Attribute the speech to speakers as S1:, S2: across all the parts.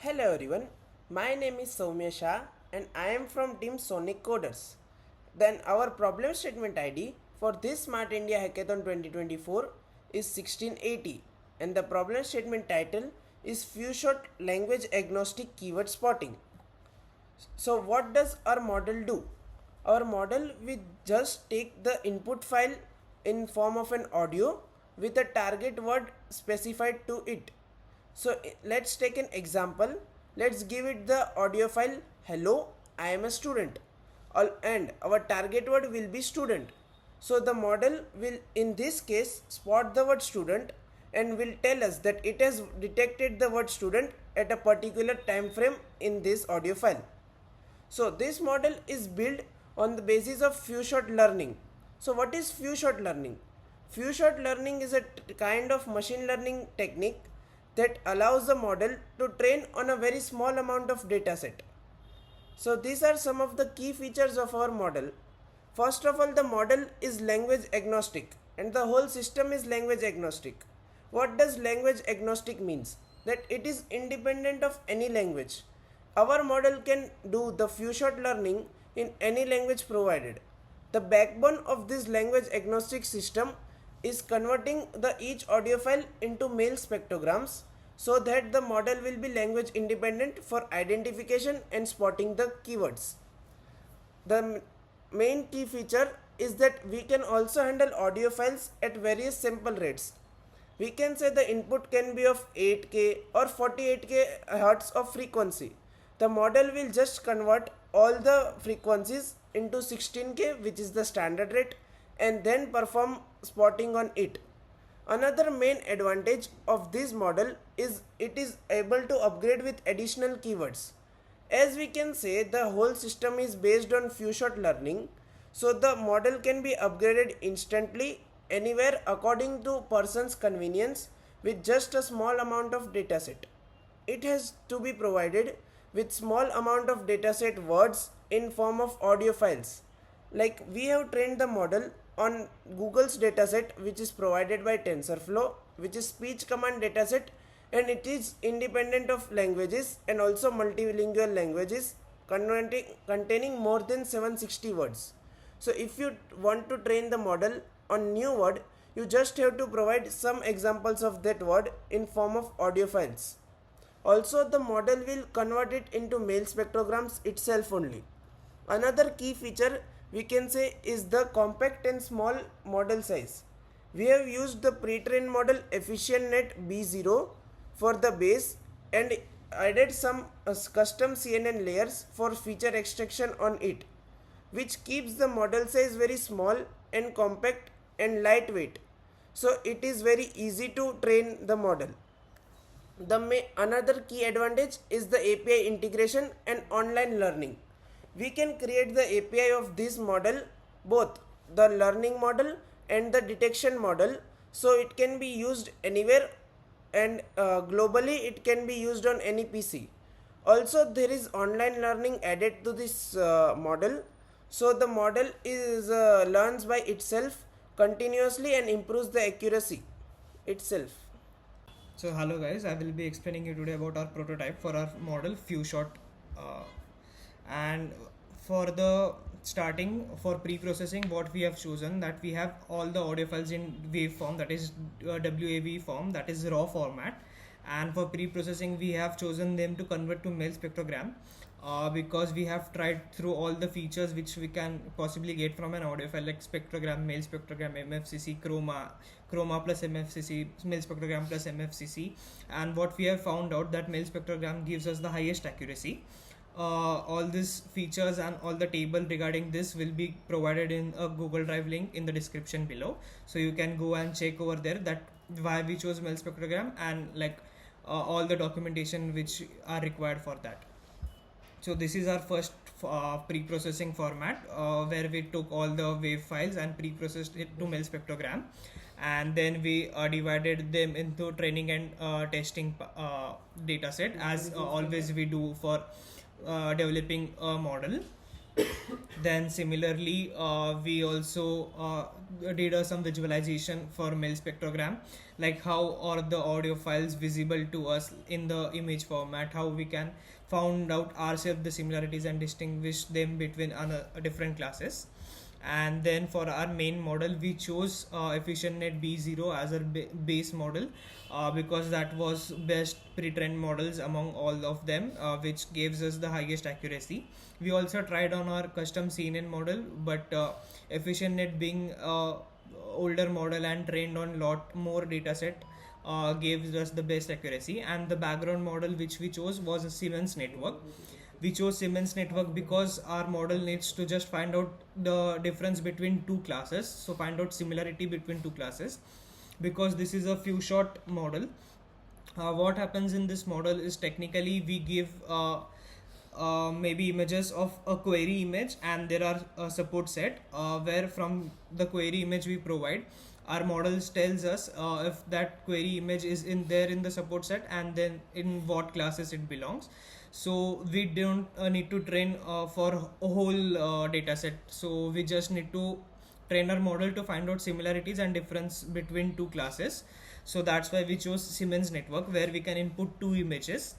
S1: Hello everyone, my name is Saumya Shah and I am from team Sonic Coders. Then our problem statement ID for this Smart India Hackathon 2024 is 1680 and the problem statement title is Few Shot Language Agnostic Keyword Spotting. So what does our model do? Our model will just take the input file in form of an audio with a target word specified to it. So let's take an example. Let's give it the audio file hello, I am a student and our target word will be student. So the model will in this case spot the word student and will tell us that it has detected the word student at a particular time frame in this audio file. So this model is built on the basis of few shot learning. So what is few shot learning? Few shot learning is a kind of machine learning technique that allows the model to train on a very small amount of data set. So these are some of the key features of our model. First of all, the model is language agnostic and the whole system is language agnostic. What does language agnostic means? That it is independent of any language. Our model can do the few shot learning in any language provided. The backbone of this language agnostic system is converting the each audio file into mail spectrograms so that the model will be language independent for identification and spotting the keywords. The main key feature is that we can also handle audio files at various sample rates. We can say the input can be of 8K or 48K Hz of frequency. The model will just convert all the frequencies into 16K, which is the standard rate, and then perform spotting on it. Another main advantage of this model is it is able to upgrade with additional keywords. As we can say, the whole system is based on few shot learning, so the model can be upgraded instantly anywhere according to person's convenience with just a small amount of dataset. It has to be provided with small amount of dataset words in form of audio files. Like we have trained the model on Google's dataset, which is provided by TensorFlow, which is speech command dataset, and it is independent of languages and also multilingual languages containing more than 760 words. So if you want to train the model on new word, you just have to provide some examples of that word in form of audio files. Also, the model will convert it into mail spectrograms itself only. Another key feature we can say is the compact and small model size. We have used the pre-trained model EfficientNet B0 for the base and added some custom CNN layers for feature extraction on it, which keeps the model size very small and compact and lightweight. So it is very easy to train the model. Another key advantage is the API integration and online learning. We can create the API of this model, both the learning model and the detection model, so it can be used anywhere and globally it can be used on any PC. Also there is online learning added to this model, so the model is learns by itself continuously and improves the accuracy itself.
S2: So hello guys, I will be explaining you today about our prototype for our model FewShot, and for the starting for pre-processing what we have chosen that we have all the audio files in wave form, that is WAV form, that is raw format, and for pre-processing we have chosen them to convert to mail spectrogram because we have tried through all the features which we can possibly get from an audio file, like spectrogram, mail spectrogram, MFCC, chroma plus MFCC, mail spectrogram plus MFCC, and what we have found out that mail spectrogram gives us the highest accuracy. All these features and all the table regarding this will be provided in a Google Drive link in the description below, so you can go and check over there that why we chose mail spectrogram and like all the documentation which are required for that. So this is our first pre-processing format where we took all the wave files and pre-processed it to mail spectrogram, and then we divided them into training and testing data set as always we do for developing a model. Then similarly, we also did some visualization for male spectrogram, like how are the audio files visible to us in the image format, how we can found out ourselves the similarities and distinguish them between different classes. And then for our main model we chose EfficientNet B0 as our base model, because that was best pre-trained models among all of them, which gives us the highest accuracy. We also tried on our custom CNN model, but EfficientNet being older model and trained on lot more dataset gives us the best accuracy. And the background model which we chose was a Siemens network. We chose Siemens network because our model needs to just find out the difference between two classes, so find out similarity between two classes. Because this is a few shot model, what happens in this model is technically we give maybe images of a query image, and there are a support set where from the query image we provide, our models tells us if that query image is in there in the support set and then in what classes it belongs. So we don't need to train for a whole data set, so we just need to train our model to find out similarities and difference between two classes. So that's why we chose Siemens network, where we can input two images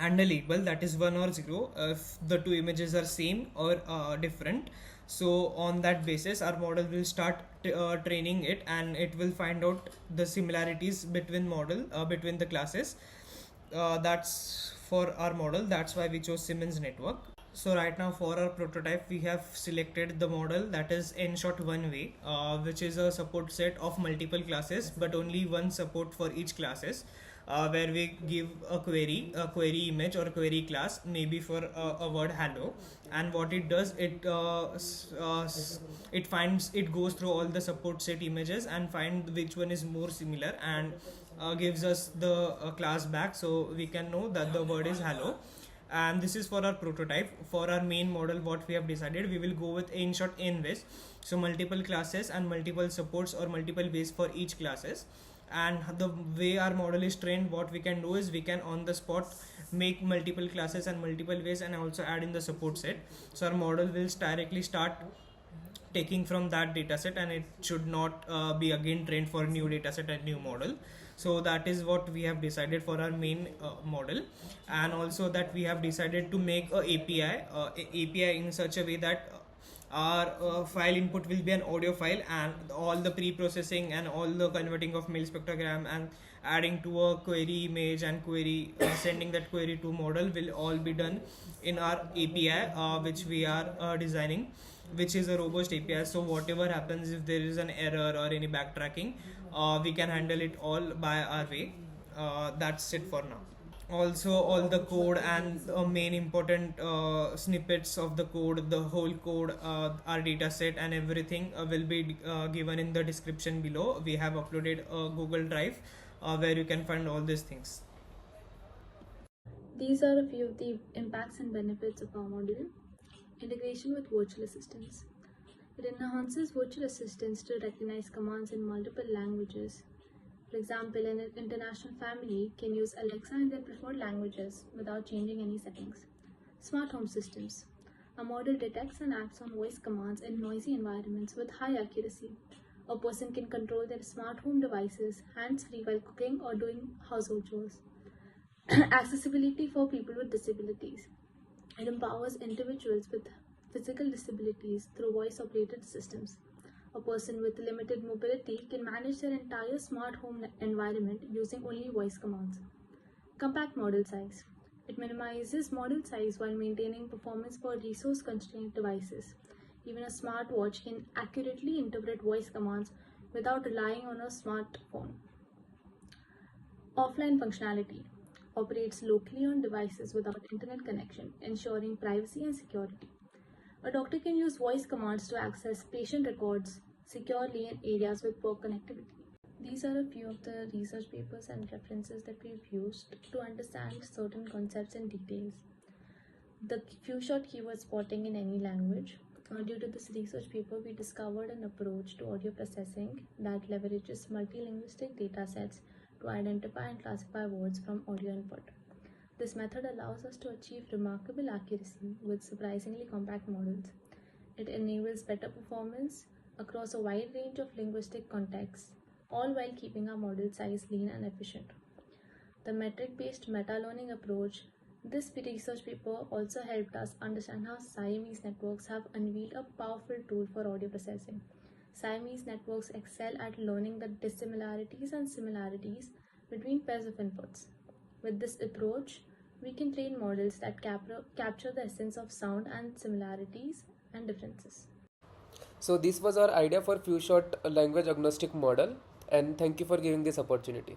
S2: and a label, that is 1 or 0 if the two images are same or different. So on that basis our model will start training it, and it will find out the similarities between the classes. That's for our model, that's why we chose Siemens network. So right now for our prototype we have selected the model that is nshot one way, which is a support set of multiple classes but only one support for each classes, where we give a query image or query class, maybe for a word hello. And what it does, it goes through all the support set images and find which one is more similar, and gives us the class back, so we can know that the word is hello. And this is for our prototype. For our main model, what we have decided, we will go with nshot n ways, so multiple classes and multiple supports or multiple ways for each classes. And the way our model is trained, what we can do is we can on the spot make multiple classes and multiple ways and also add in the support set. So our model will directly start taking from that dataset, and it should not be again trained for new dataset and new model. So that is what we have decided for our main model. And also that we have decided to make a API in such a way that our file input will be an audio file, and all the pre-processing and all the converting of mail spectrogram and adding to a query image and query sending that query to model will all be done in our API, which we are designing, which is a robust API. So whatever happens, if there is an error or any backtracking, we can handle it all by our way. That's it for now. Also all the code and main important snippets of the code, the whole code, our data set and everything will be given in the description below. We have uploaded a Google Drive where you can find all these things.
S3: These are a few of the impacts and benefits of our module. Integration with virtual assistants. It enhances virtual assistants to recognize commands in multiple languages. For example, an international family can use Alexa in their preferred languages without changing any settings. Smart home systems. A model detects and acts on voice commands in noisy environments with high accuracy. A person can control their smart home devices hands-free while cooking or doing household chores. Accessibility for people with disabilities. It empowers individuals with physical disabilities through voice-operated systems. A person with limited mobility can manage their entire smart home environment using only voice commands. Compact model size. It minimizes model size while maintaining performance for resource-constrained devices. Even a smartwatch can accurately interpret voice commands without relying on a smartphone. Offline functionality. Operates locally on devices without internet connection, ensuring privacy and security. A doctor can use voice commands to access patient records securely in areas with poor connectivity. These are a few of the research papers and references that we've used to understand certain concepts in details. The few-shot keyword spotting in any language. Due to this research paper, we discovered an approach to audio processing that leverages multilinguistic data sets to identify and classify words from audio input. This method allows us to achieve remarkable accuracy with surprisingly compact models. It enables better performance across a wide range of linguistic contexts, all while keeping our model size lean and efficient. The metric-based meta-learning approach. This research paper also helped us understand how Siamese networks have unveiled a powerful tool for audio processing. Siamese networks excel at learning the dissimilarities and similarities between pairs of inputs. With this approach, we can train models that capture the essence of sound and similarities and differences.
S4: So this was our idea for few short language agnostic model, and thank you for giving this opportunity.